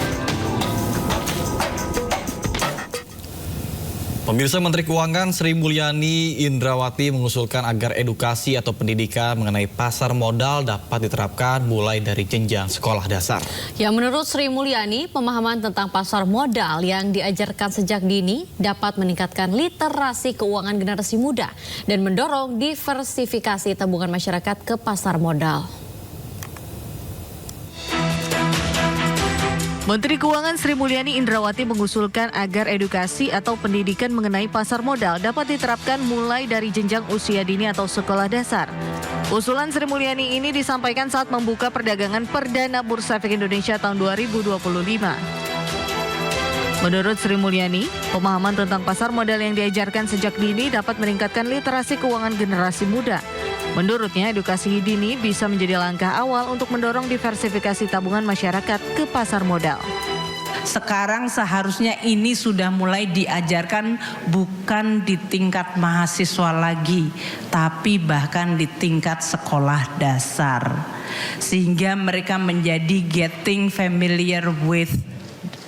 Pemirsa, Menteri Keuangan Sri Mulyani Indrawati mengusulkan agar edukasi atau pendidikan mengenai pasar modal dapat diterapkan mulai dari jenjang sekolah dasar. Ya, menurut Sri Mulyani, pemahaman tentang pasar modal yang diajarkan sejak dini dapat meningkatkan literasi keuangan generasi muda dan mendorong diversifikasi tabungan masyarakat ke pasar modal. Menteri Keuangan Sri Mulyani Indrawati mengusulkan agar edukasi atau pendidikan mengenai pasar modal dapat diterapkan mulai dari jenjang usia dini atau sekolah dasar. Usulan Sri Mulyani ini disampaikan saat membuka perdagangan perdana Bursa Efek Indonesia tahun 2025. Menurut Sri Mulyani, pemahaman tentang pasar modal yang diajarkan sejak dini dapat meningkatkan literasi keuangan generasi muda. Menurutnya, edukasi dini bisa menjadi langkah awal untuk mendorong diversifikasi tabungan masyarakat ke pasar modal. Sekarang seharusnya ini sudah mulai diajarkan bukan di tingkat mahasiswa lagi, tapi bahkan di tingkat sekolah dasar. Sehingga mereka menjadi getting familiar with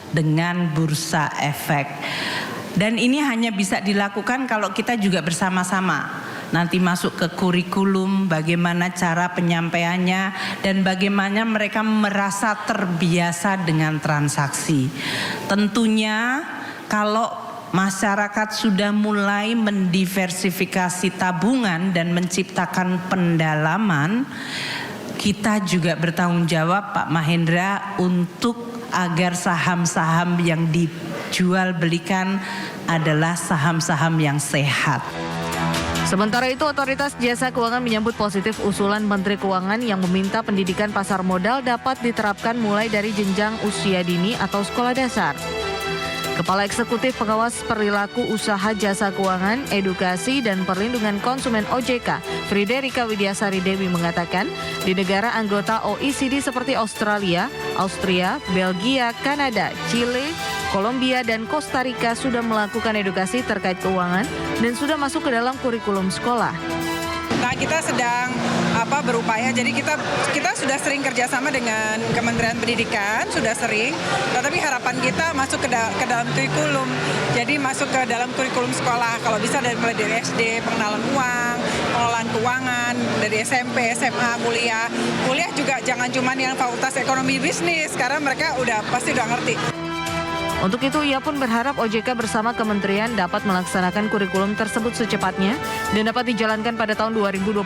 dengan bursa efek. Dan ini hanya bisa dilakukan kalau kita juga bersama-sama. Nanti masuk ke kurikulum, bagaimana cara penyampaiannya, dan bagaimana mereka merasa terbiasa dengan transaksi. Tentunya kalau masyarakat sudah mulai mendiversifikasi tabungan dan menciptakan pendalaman, kita juga bertanggung jawab, Pak Mahendra, untuk agar saham-saham yang dijual belikan adalah saham-saham yang sehat. Sementara itu, Otoritas Jasa Keuangan menyambut positif usulan Menteri Keuangan yang meminta pendidikan pasar modal dapat diterapkan mulai dari jenjang usia dini atau sekolah dasar. Kepala Eksekutif Pengawas Perilaku Usaha Jasa Keuangan, Edukasi dan Perlindungan Konsumen OJK, Friderika Widiasari Dewi mengatakan, di negara anggota OECD seperti Australia, Austria, Belgia, Kanada, Chile, Kolombia, dan Costa Rica sudah melakukan edukasi terkait keuangan dan sudah masuk ke dalam kurikulum sekolah. Nah, kita sedang berupaya, jadi kita sudah sering kerjasama dengan Kementerian Pendidikan, sudah sering, tetapi harapan kita masuk ke dalam kurikulum, jadi masuk ke dalam kurikulum sekolah, kalau bisa mulai dari SD, pengenalan uang, pengelolaan keuangan, dari SMP, SMA, kuliah juga jangan cuma yang fakultas ekonomi bisnis, karena mereka pasti udah ngerti. Untuk itu, ia pun berharap OJK bersama kementerian dapat melaksanakan kurikulum tersebut secepatnya dan dapat dijalankan pada tahun 2025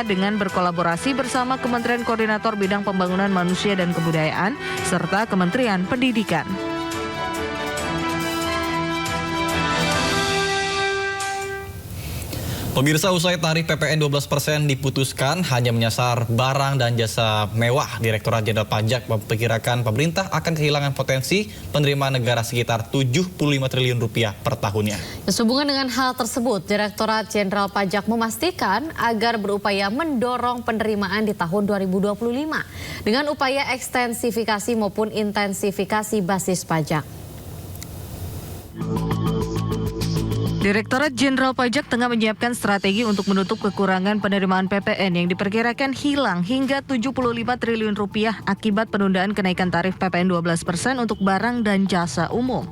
dengan berkolaborasi bersama Kementerian Koordinator Bidang Pembangunan Manusia dan Kebudayaan serta Kementerian Pendidikan. Pemirsa, usai tarif PPN 12% diputuskan hanya menyasar barang dan jasa mewah, Direktorat Jenderal Pajak memperkirakan pemerintah akan kehilangan potensi penerimaan negara sekitar 75 triliun rupiah per tahunnya. Sehubungan dengan hal tersebut, Direktorat Jenderal Pajak memastikan agar berupaya mendorong penerimaan di tahun 2025 dengan upaya ekstensifikasi maupun intensifikasi basis pajak. Direktorat Jenderal Pajak tengah menyiapkan strategi untuk menutup kekurangan penerimaan PPN yang diperkirakan hilang hingga 75 triliun rupiah akibat penundaan kenaikan tarif PPN 12% untuk barang dan jasa umum.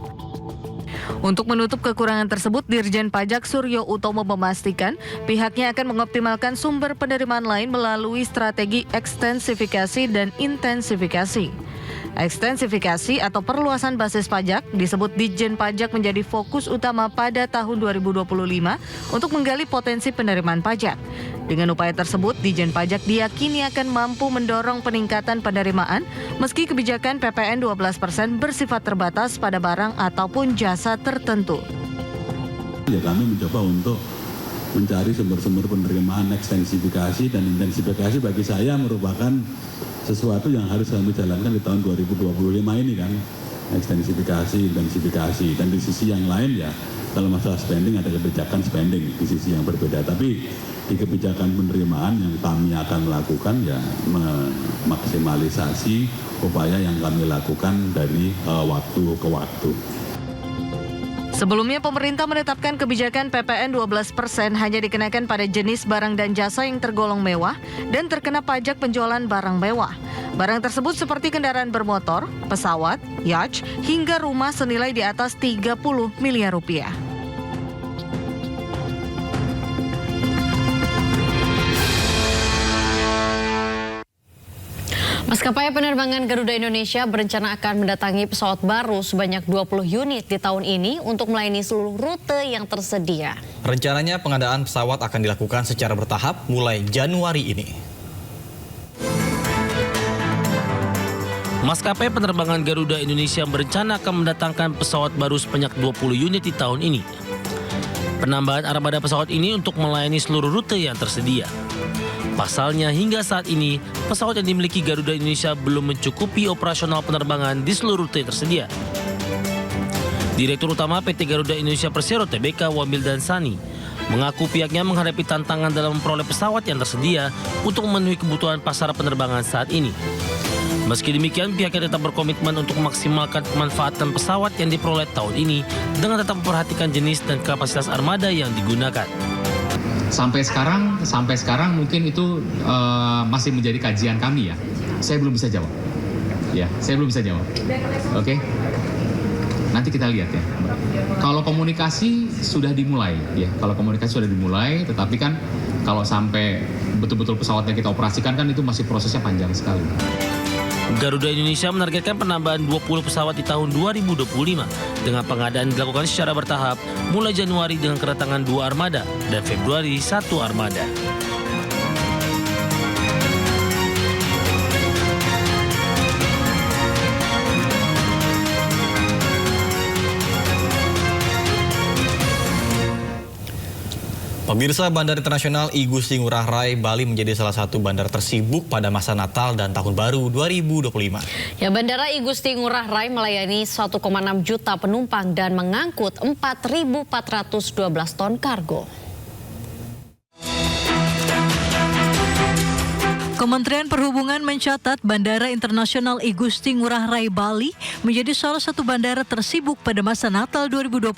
Untuk menutup kekurangan tersebut, Dirjen Pajak Suryo Utomo memastikan pihaknya akan mengoptimalkan sumber penerimaan lain melalui strategi ekstensifikasi dan intensifikasi. Ekstensifikasi atau perluasan basis pajak disebut Ditjen Pajak menjadi fokus utama pada tahun 2025 untuk menggali potensi penerimaan pajak. Dengan upaya tersebut, Ditjen Pajak diyakini akan mampu mendorong peningkatan penerimaan meski kebijakan PPN 12% bersifat terbatas pada barang ataupun jasa tertentu. Ya, kami mencoba untuk mencari sumber-sumber penerimaan, ekstensifikasi dan intensifikasi bagi saya merupakan sesuatu yang harus kami jalankan di tahun 2025 ini kan, ekstensifikasi, intensifikasi, dan di sisi yang lain ya kalau masalah spending ada kebijakan spending di sisi yang berbeda, tapi di kebijakan penerimaan yang kami akan melakukan ya memaksimalisasi upaya yang kami lakukan dari waktu ke waktu. Sebelumnya pemerintah menetapkan kebijakan PPN 12% hanya dikenakan pada jenis barang dan jasa yang tergolong mewah dan terkena pajak penjualan barang mewah. Barang tersebut seperti kendaraan bermotor, pesawat, yacht, hingga rumah senilai di atas 30 miliar rupiah. Maskapai penerbangan Garuda Indonesia berencana akan mendatangi pesawat baru sebanyak 20 unit di tahun ini untuk melayani seluruh rute yang tersedia. Rencananya pengadaan pesawat akan dilakukan secara bertahap mulai Januari ini. Maskapai penerbangan Garuda Indonesia berencana akan mendatangkan pesawat baru sebanyak 20 unit di tahun ini. Penambahan armada pesawat ini untuk melayani seluruh rute yang tersedia. Pasalnya hingga saat ini, pesawat yang dimiliki Garuda Indonesia belum mencukupi operasional penerbangan di seluruh rute tersedia. Direktur Utama PT Garuda Indonesia Persero Tbk Wamil Dansani mengaku pihaknya menghadapi tantangan dalam memperoleh pesawat yang tersedia untuk memenuhi kebutuhan pasar penerbangan saat ini. Meski demikian, pihaknya tetap berkomitmen untuk memaksimalkan pemanfaatan pesawat yang diperoleh tahun ini dengan tetap memperhatikan jenis dan kapasitas armada yang digunakan. Sampai sekarang mungkin itu masih menjadi kajian kami ya. Saya belum bisa jawab. Ya, saya belum bisa jawab. Oke. Nanti kita lihat ya. Kalau komunikasi sudah dimulai ya. Tetapi kan kalau sampai betul-betul pesawatnya kita operasikan kan itu masih prosesnya panjang sekali. Garuda Indonesia menargetkan penambahan 20 pesawat di tahun 2025 dengan pengadaan dilakukan secara bertahap mulai Januari dengan kedatangan 2 armada dan Februari 1 armada. Pemirsa, Bandara Internasional I Gusti Ngurah Rai Bali menjadi salah satu bandara tersibuk pada masa Natal dan Tahun Baru 2025. Ya, Bandara I Gusti Ngurah Rai melayani 1,6 juta penumpang dan mengangkut 4.412 ton kargo. Kementerian Perhubungan mencatat Bandara Internasional I Gusti Ngurah Rai Bali menjadi salah satu bandara tersibuk pada masa Natal 2024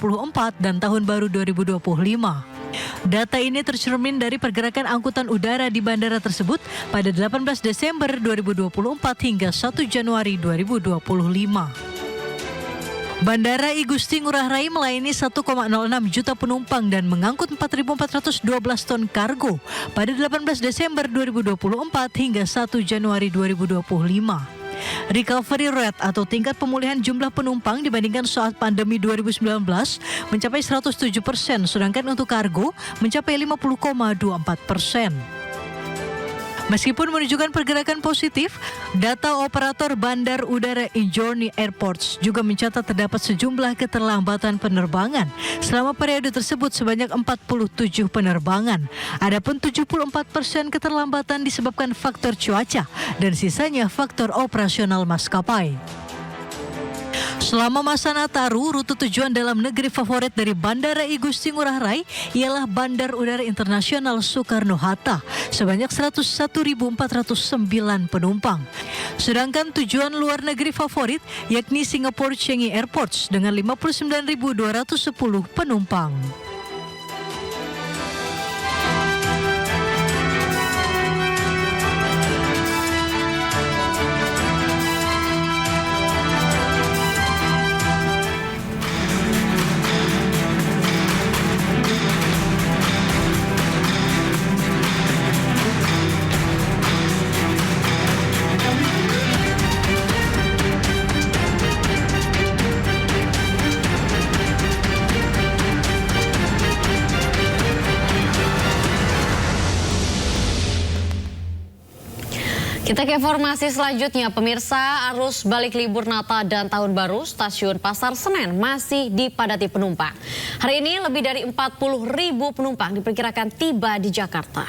dan Tahun Baru 2025. Data ini tercermin dari pergerakan angkutan udara di bandara tersebut pada 18 Desember 2024 hingga 1 Januari 2025. Bandara I Gusti Ngurah Rai melayani 1,06 juta penumpang dan mengangkut 4.412 ton kargo pada 18 Desember 2024 hingga 1 Januari 2025. Recovery rate atau tingkat pemulihan jumlah penumpang dibandingkan saat pandemi 2019 mencapai 107%, sedangkan untuk kargo mencapai 50,24%. Meskipun menunjukkan pergerakan positif, data operator Bandar Udara Incheon Airports juga mencatat terdapat sejumlah keterlambatan penerbangan selama periode tersebut sebanyak 47 penerbangan. Adapun 74% keterlambatan disebabkan faktor cuaca dan sisanya faktor operasional maskapai. Selama masa Nataru, rute tujuan dalam negeri favorit dari Bandara I Gusti Ngurah Rai ialah Bandar Udara Internasional Soekarno-Hatta sebanyak 101.409 penumpang. Sedangkan tujuan luar negeri favorit yakni Singapore Changi Airports dengan 59.210 penumpang. Kita ke informasi selanjutnya, pemirsa. Arus balik libur Natal dan Tahun Baru stasiun Pasar Senen masih dipadati penumpang. Hari ini lebih dari 40.000 penumpang diperkirakan tiba di Jakarta.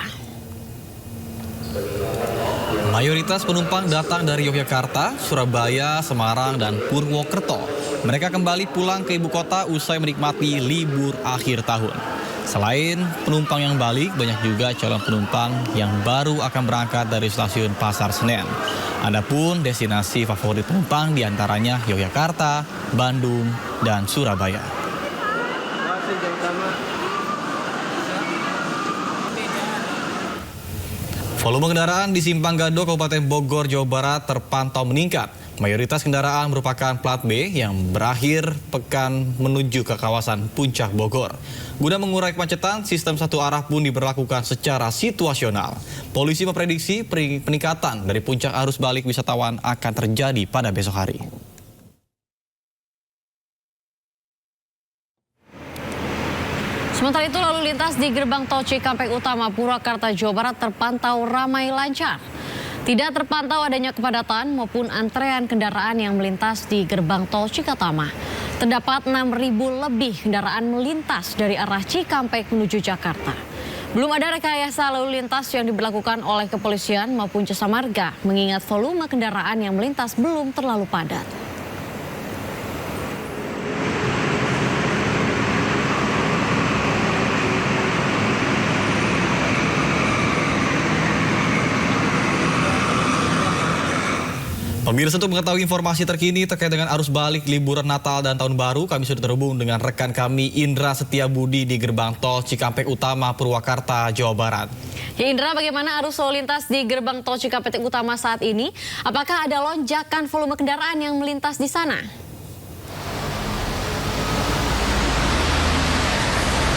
Mayoritas penumpang datang dari Yogyakarta, Surabaya, Semarang, dan Purwokerto. Mereka kembali pulang ke ibu kota usai menikmati libur akhir tahun. Selain penumpang yang balik, banyak juga calon penumpang yang baru akan berangkat dari stasiun Pasar Senen. Adapun destinasi favorit penumpang diantaranya Yogyakarta, Bandung, dan Surabaya. Volume kendaraan di Simpang Gadok, Kabupaten Bogor, Jawa Barat terpantau meningkat. Mayoritas kendaraan merupakan plat B yang berakhir pekan menuju ke kawasan Puncak Bogor. Guna mengurai kemacetan, sistem satu arah pun diberlakukan secara situasional. Polisi memprediksi peningkatan dari puncak arus balik wisatawan akan terjadi pada besok hari. Sementara itu, lalu lintas di gerbang tol Cikampek Utama Purwakarta, Jawa Barat terpantau ramai lancar. Tidak terpantau adanya kepadatan maupun antrean kendaraan yang melintas di gerbang tol Cikatama. Terdapat 6.000 lebih kendaraan melintas dari arah Cikampek menuju Jakarta. Belum ada rekayasa lalu lintas yang diberlakukan oleh kepolisian maupun jasa marga, mengingat volume kendaraan yang melintas belum terlalu padat. Pemirsa, untuk mengetahui informasi terkini terkait dengan arus balik liburan Natal dan Tahun Baru, kami sudah terhubung dengan rekan kami Indra Setiabudi di gerbang tol Cikampek Utama Purwakarta, Jawa Barat. Ya Indra, bagaimana arus lalu lintas di gerbang tol Cikampek Utama saat ini? Apakah ada lonjakan volume kendaraan yang melintas di sana?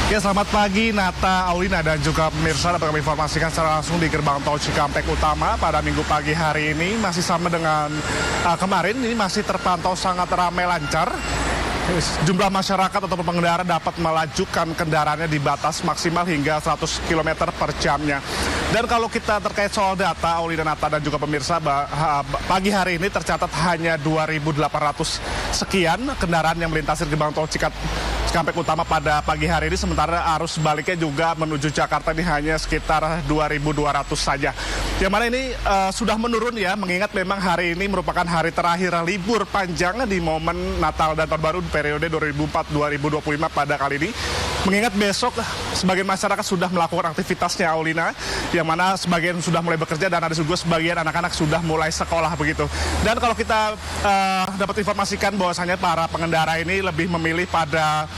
Ya, selamat pagi Nata, Aulina, dan juga pemirsa. Dapat kami informasikan secara langsung di gerbang tol Cikampek Utama pada minggu pagi hari ini masih sama dengan kemarin. Ini masih terpantau sangat ramai lancar. Jumlah masyarakat ataupun pengendara dapat melajukan kendaraannya di batas maksimal hingga 100 km per jamnya. Dan kalau kita terkait soal data, Aulina, Nata, dan juga pemirsa, pagi hari ini tercatat hanya 2.800 sekian kendaraan yang melintasi gerbang tol Cikampek Utama pada pagi hari ini, sementara arus baliknya juga menuju Jakarta ini hanya sekitar 2.200 saja. Yang mana ini sudah menurun ya, mengingat memang hari ini merupakan hari terakhir libur panjang di momen Natal dan Tahun Baru periode 2004-2025 pada kali ini. Mengingat besok sebagian masyarakat sudah melakukan aktivitasnya, Aulina, yang mana sebagian sudah mulai bekerja dan ada juga sebagian anak-anak sudah mulai sekolah begitu. Dan kalau kita dapat informasikan bahwasanya para pengendara ini lebih memilih pada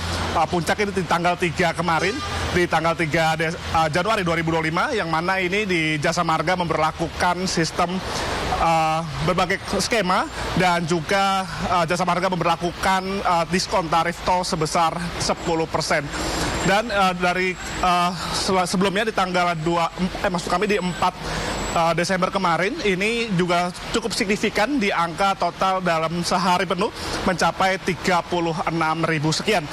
puncak ini di tanggal 3 kemarin, di tanggal 3 Januari 2025, yang mana ini di Jasa Marga memberlakukan sistem berbagai skema, dan juga Jasa Marga memberlakukan diskon tarif tol sebesar 10%. Dan dari sebelumnya di tanggal 4 Desember kemarin ini juga cukup signifikan di angka total dalam sehari penuh mencapai 36.000 sekian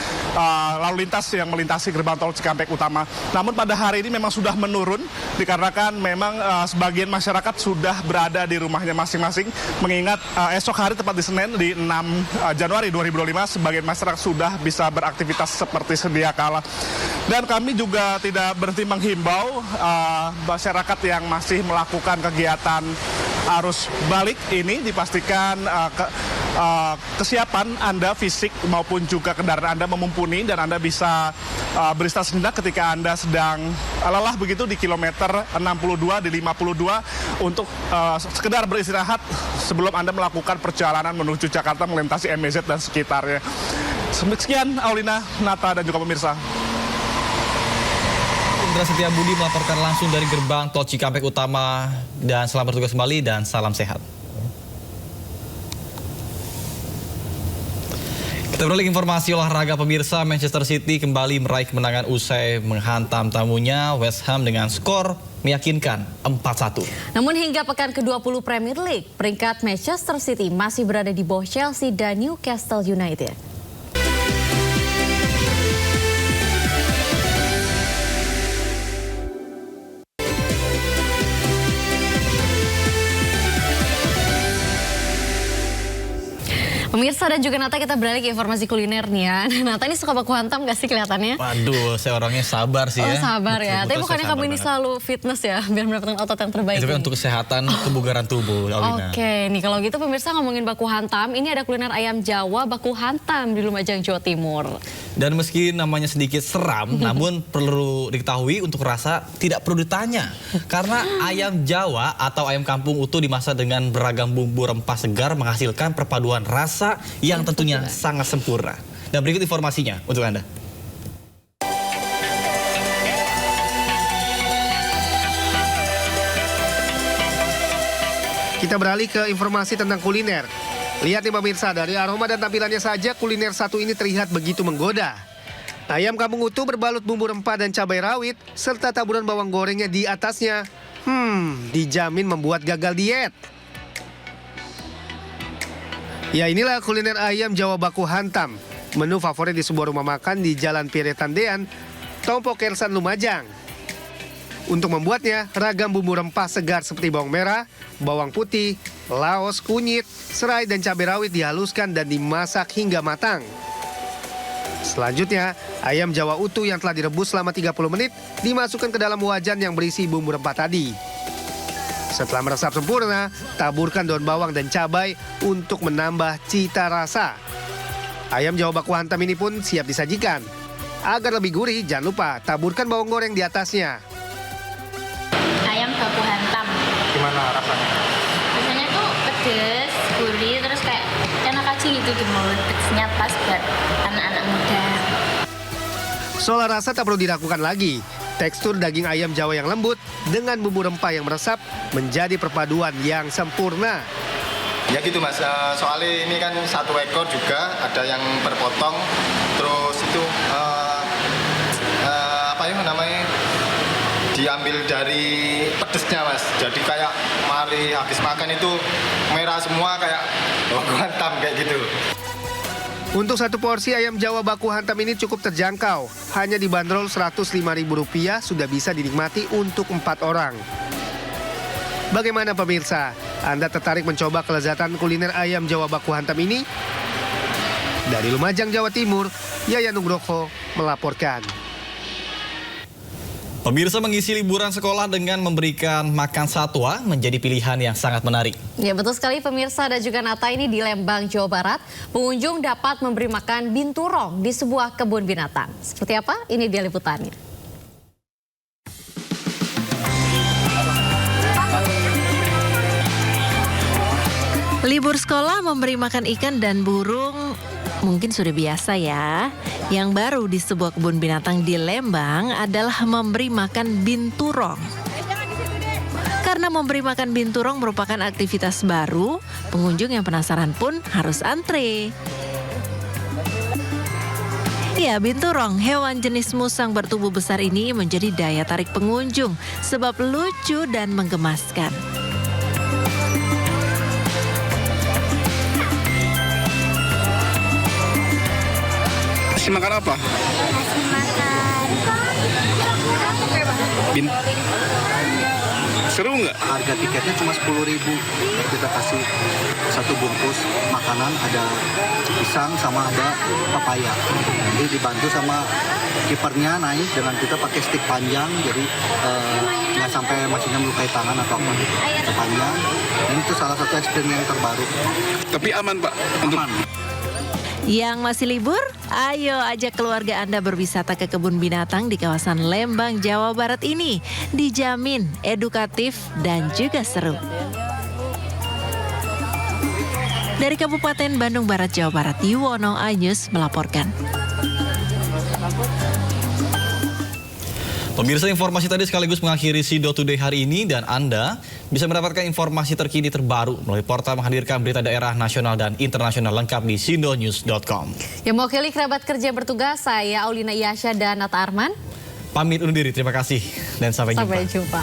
lalu lintas yang melintasi gerbang tol Cikampek Utama. Namun pada hari ini memang sudah menurun dikarenakan memang sebagian masyarakat sudah berada di rumahnya masing-masing, mengingat esok hari tepat di Senin di 6 Januari 2025 sebagian masyarakat sudah bisa beraktivitas seperti sedia kala. Dan kami juga tidak berhenti menghimbau masyarakat yang masih melakukan kegiatan arus balik ini dipastikan kesiapan Anda fisik maupun juga kendaraan Anda memumpuni, dan Anda bisa beristirahat sejenak ketika Anda sedang lelah begitu di kilometer 62, di 52 untuk sekedar beristirahat sebelum Anda melakukan perjalanan menuju Jakarta melintasi MBZ dan sekitarnya. Sekian Aulina, Nata, dan juga pemirsa. Indra Setiabudi melaporkan langsung dari gerbang tol Cikampek Utama, dan selamat bertugas kembali dan salam sehat. Kita beralih informasi olahraga, pemirsa. Manchester City kembali meraih kemenangan usai menghantam tamunya West Ham dengan skor meyakinkan 4-1. Namun hingga pekan ke-20 Premier League, peringkat Manchester City masih berada di bawah Chelsea dan Newcastle United. Pemirsa dan juga Nata, kita beralih ke informasi kuliner nih ya. Nata ini suka baku hantam gak sih kelihatannya? Waduh, saya orangnya sabar sih ya. Oh sabar ya, tapi Betul, bukannya saya kamu ini sabar selalu fitness ya, biar mendapatkan otot yang terbaik. Itu kan ini? untuk kesehatan kebugaran tubuh, Aulina. Oke, nih kalau gitu pemirsa ngomongin baku hantam, ini ada kuliner ayam Jawa baku hantam di Lumajang, Jawa Timur. Dan meski namanya sedikit seram, namun perlu diketahui untuk rasa tidak perlu ditanya. Karena ayam Jawa atau ayam kampung utuh dimasak dengan beragam bumbu rempah segar menghasilkan perpaduan rasa yang tentunya sangat sempurna. Dan berikut informasinya untuk Anda. Kita beralih ke informasi tentang kuliner. Lihat nih pemirsa, dari aroma dan tampilannya saja kuliner satu ini terlihat begitu menggoda. Ayam kampung utuh berbalut bumbu rempah dan cabai rawit, serta taburan bawang gorengnya di atasnya. Dijamin membuat gagal diet. Ya inilah kuliner ayam Jawa baku hantam. Menu favorit di sebuah rumah makan di Jalan Piretandean, Tompo Kersan, Lumajang. Untuk membuatnya, ragam bumbu rempah segar seperti bawang merah, bawang putih, laos, kunyit, serai, dan cabai rawit dihaluskan dan dimasak hingga matang. Selanjutnya, ayam Jawa utuh yang telah direbus selama 30 menit dimasukkan ke dalam wajan yang berisi bumbu rempah tadi. Setelah meresap sempurna, taburkan daun bawang dan cabai untuk menambah cita rasa. Ayam Jawa baku hantam ini pun siap disajikan. Agar lebih gurih, jangan lupa taburkan bawang goreng di atasnya. Ayam baku hantam. Gimana rasanya? Rasanya tuh pedes, gurih, terus kayak enak aja gitu di mulut. Pedesnya pas buat anak-anak muda. Soal rasa tak perlu diragukan lagi. Tekstur daging ayam Jawa yang lembut dengan bumbu rempah yang meresap menjadi perpaduan yang sempurna. Ya gitu mas, soalnya ini kan satu ekor juga, ada yang berpotong, terus itu apa ya namanya, diambil dari pedesnya mas. Jadi kayak mari habis makan itu merah semua kayak baku hantam kayak gitu. Untuk satu porsi ayam Jawa baku hantam ini cukup terjangkau. Hanya dibanderol Rp105.000 sudah bisa dinikmati untuk 4 orang. Bagaimana pemirsa? Anda tertarik mencoba kelezatan kuliner ayam Jawa baku hantam ini? Dari Lumajang, Jawa Timur, Yayan Nugroho melaporkan. Pemirsa, mengisi liburan sekolah dengan memberikan makan satwa menjadi pilihan yang sangat menarik. Ya betul sekali pemirsa dan juga Nata, ini di Lembang, Jawa Barat. Pengunjung dapat memberi makan binturong di sebuah kebun binatang. Seperti apa? Ini dia liputannya. Libur sekolah memberi makan ikan dan burung mungkin sudah biasa ya. Yang baru di sebuah kebun binatang di Lembang adalah memberi makan binturong. Karena memberi makan binturong merupakan aktivitas baru, pengunjung yang penasaran pun harus antre. Ya, binturong, hewan jenis musang bertubuh besar ini menjadi daya tarik pengunjung sebab lucu dan menggemaskan. Kasih makan apa? Kasih makan Seru nggak? Harga tiketnya cuma 10.000. Kita kasih satu bungkus makanan, ada pisang sama ada pepaya. Nanti dibantu sama kipernya naik dengan kita pakai stick panjang, jadi nggak sampai maksudnya melukai tangan atau apa gitu. Panjang. Dan itu salah satu eksperimen yang terbaru. Tapi aman Pak? Aman. Yang masih libur, ayo ajak keluarga Anda berwisata ke kebun binatang di kawasan Lembang, Jawa Barat ini. Dijamin edukatif dan juga seru. Dari Kabupaten Bandung Barat, Jawa Barat, Yuwono Anyus melaporkan. Pemirsa, informasi tadi sekaligus mengakhiri Sido Today hari ini, dan Anda bisa mendapatkan informasi terkini terbaru melalui portal menghadirkan berita daerah, nasional, dan internasional lengkap di sindonews.com. Ya, mewakili kerabat kerja bertugas, saya Aulina Iyasya dan Nata Arman. Pamit undur diri, terima kasih dan sampai jumpa. Sampai jumpa.